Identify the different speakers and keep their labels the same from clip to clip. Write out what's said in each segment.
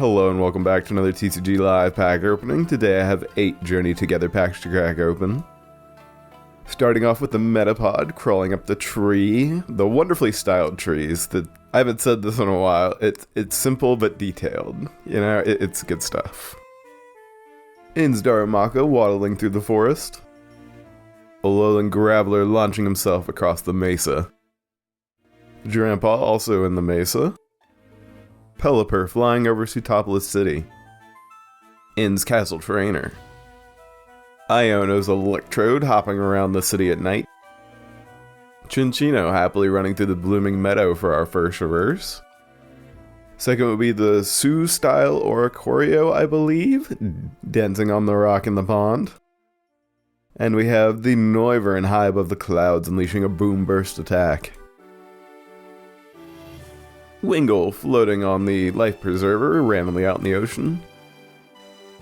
Speaker 1: Hello and welcome back to another TCG Live pack opening. Today I have 8 Journey Together packs to crack open. Starting off with the Metapod crawling up the tree. The wonderfully styled trees that I haven't said this in a while. It's simple but detailed. You know, it's good stuff. Darumaka waddling through the forest. Alolan Graveler launching himself across the mesa. Drampa also in the mesa. Pelipper flying over Sootopolis City. Castle Trainer. Iono's Electrode hopping around the city at night. Chinchino happily running through the blooming meadow for our first reverse. Second would be the Sue style Oricorio, I believe, dancing on the rock in the pond. And we have the Noivern high above the clouds unleashing a boom burst attack. Wingull floating on the Life Preserver randomly out in the ocean.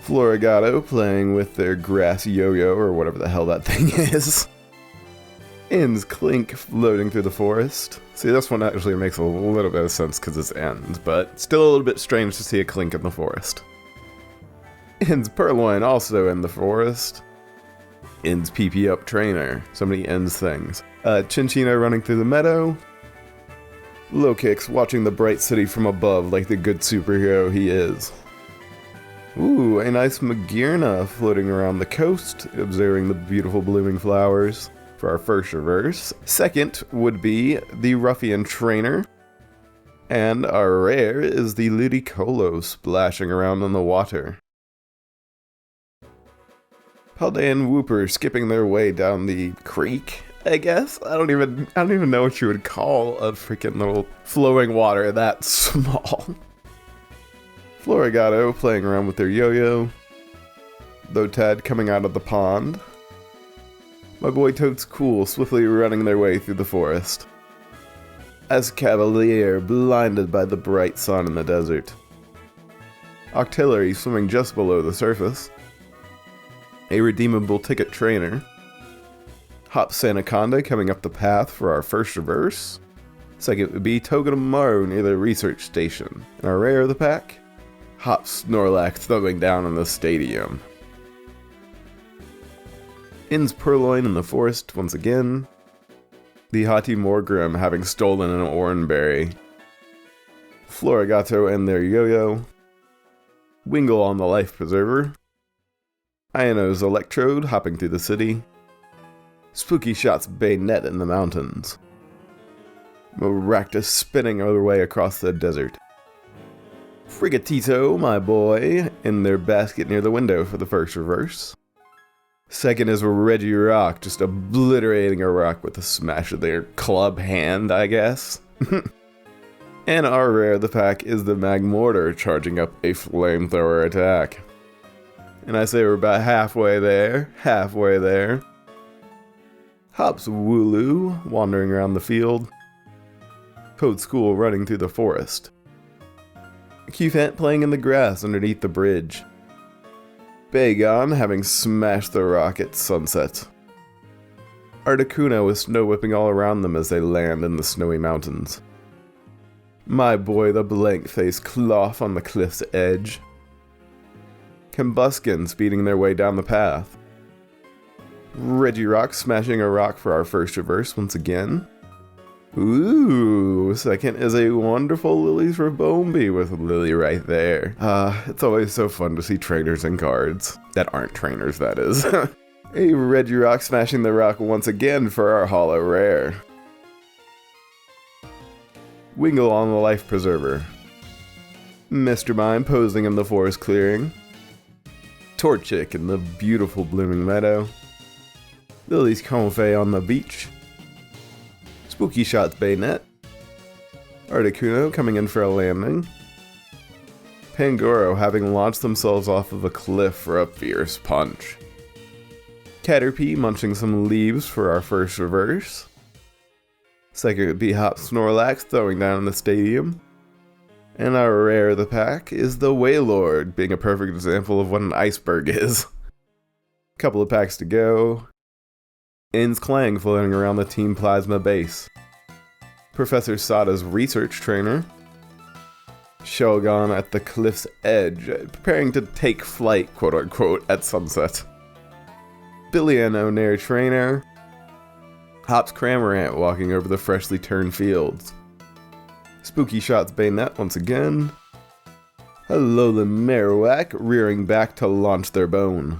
Speaker 1: Florigato playing with their grass yo-yo or whatever the hell that thing is. Clink floating through the forest. See, this one actually makes a little bit of sense because it's Ends, but still a little bit strange to see a Clink in the forest. Purloin also in the forest. PP up Trainer. So many Ends things. Chinchino running through the meadow. Lokix watching the bright city from above like the good superhero he is. Ooh, a nice Magearna floating around the coast, observing the beautiful blooming flowers for our first reverse. Second would be the Ruffian Trainer. And our rare is the Ludicolo splashing around in the water. Paldean Whooper skipping their way down the creek, I guess. I don't even know what you would call a freaking little flowing water that small. Florigato playing around with their yo-yo. Lotad coming out of the pond. My boy Toad's Cool swiftly running their way through the forest. Cavalier blinded by the bright sun in the desert. Octillery swimming just below the surface. A redeemable ticket trainer. Hop Sanaconda coming up the path for our first reverse. Second would be Togedemaru near the research station. And our rare of the pack, Hop Snorlax throwing down in the stadium. Purloin in the forest once again. The Hati Morgrim having stolen an Oranberry. Florigato and their yo-yo. Wingull on the Life Preserver. Iono's Electrode hopping through the city. Spooky Shot's Bayonet in the mountains. Maractus spinning their way across the desert. Frigatito, my boy, in their basket near the window for the first reverse. Second is Regirock, just obliterating a rock with a smash of their club hand, I guess. And our rare of the pack is the Magmortar, charging up a flamethrower attack. And I say we're about halfway there. Hops Wooloo wandering around the field. Toad School running through the forest. Cufant playing in the grass underneath the bridge. Bagon having smashed the rock at sunset. Articuno with snow whipping all around them as they land in the snowy mountains. My boy the blank-faced Cloth on the cliff's edge. Combuskin speeding their way down the path. Regirock smashing a rock for our first reverse once again. Ooh, second is a wonderful Lily's Rabombi with Lily right there. It's always so fun to see trainers and cards. That aren't trainers, that is. A Regirock smashing the rock once again for our holo rare. Wingull on the Life Preserver. Mr. Mime posing in the forest clearing. Torchic in the beautiful blooming meadow. Lily's Comfey on the beach. Spooky Shot's Bayonet. Articuno coming in for a landing. Pangoro having launched themselves off of a cliff for a fierce punch. Caterpie munching some leaves for our first reverse. Second would be Hop Snorlax throwing down in the stadium. And our rare of the pack is the Wailord, being a perfect example of what an iceberg is. Couple of packs to go. Clang floating around the Team Plasma base. Professor Sada's research trainer. Shogun at the cliff's edge, preparing to take flight, quote-unquote, at sunset. Billion O'Nair Trainer. Hops Cramorant walking over the freshly turned fields. Spooky Shot's Bayonet once again. Alolan Marowak rearing back to launch their bone.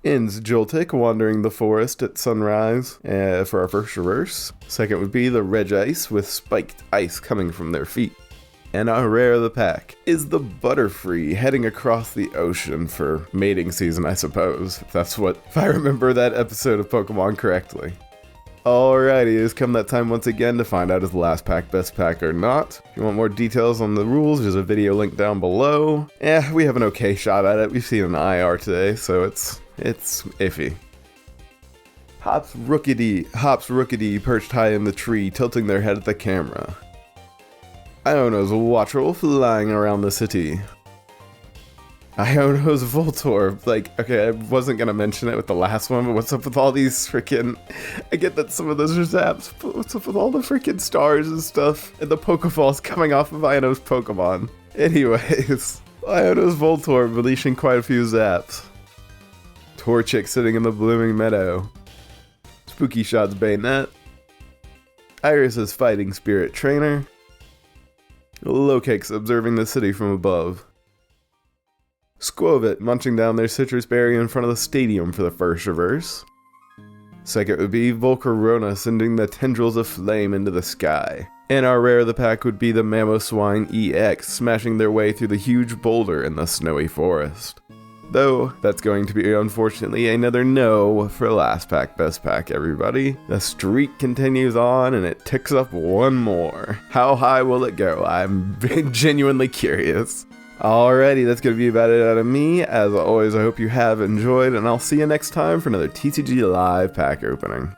Speaker 1: Inns Joltik wandering the forest at sunrise for our first reverse. Second would be the Regice with spiked ice coming from their feet. And our rare of the pack is the Butterfree heading across the ocean for mating season, I suppose. If I remember that episode of Pokemon correctly. Alrighty, it has come that time once again to find out is the last pack best pack or not. If you want more details on the rules, there's a video link down below. We have an okay shot at it. We've seen an IR today, so it's iffy. Hops Rookity perched high in the tree, tilting their head at the camera. Iono's Wattrel flying around the city. Iono's Voltorb. Okay, I wasn't gonna mention it with the last one, but what's up with all these freaking... I get that some of those are zaps, but what's up with all the freaking stars and stuff, and the Pokeballs coming off of Iono's Pokemon? Anyways, Iono's Voltorb releasing quite a few zaps. Torchic sitting in the blooming meadow. Spooky Shot's Bayonet. Iris's Fighting Spirit Trainer. Lowcakes observing the city from above. Squovit munching down their citrus berry in front of the stadium for the first reverse. Second would be Volcarona sending the tendrils of flame into the sky. And our rare of the pack would be the Mamoswine EX smashing their way through the huge boulder in the snowy forest. Though, that's going to be unfortunately another no for last pack best pack, everybody. The streak continues on and it ticks up one more. How high will it go? I'm genuinely curious. Alrighty, that's going to be about it out of me. As always, I hope you have enjoyed, and I'll see you next time for another TCG Live pack opening.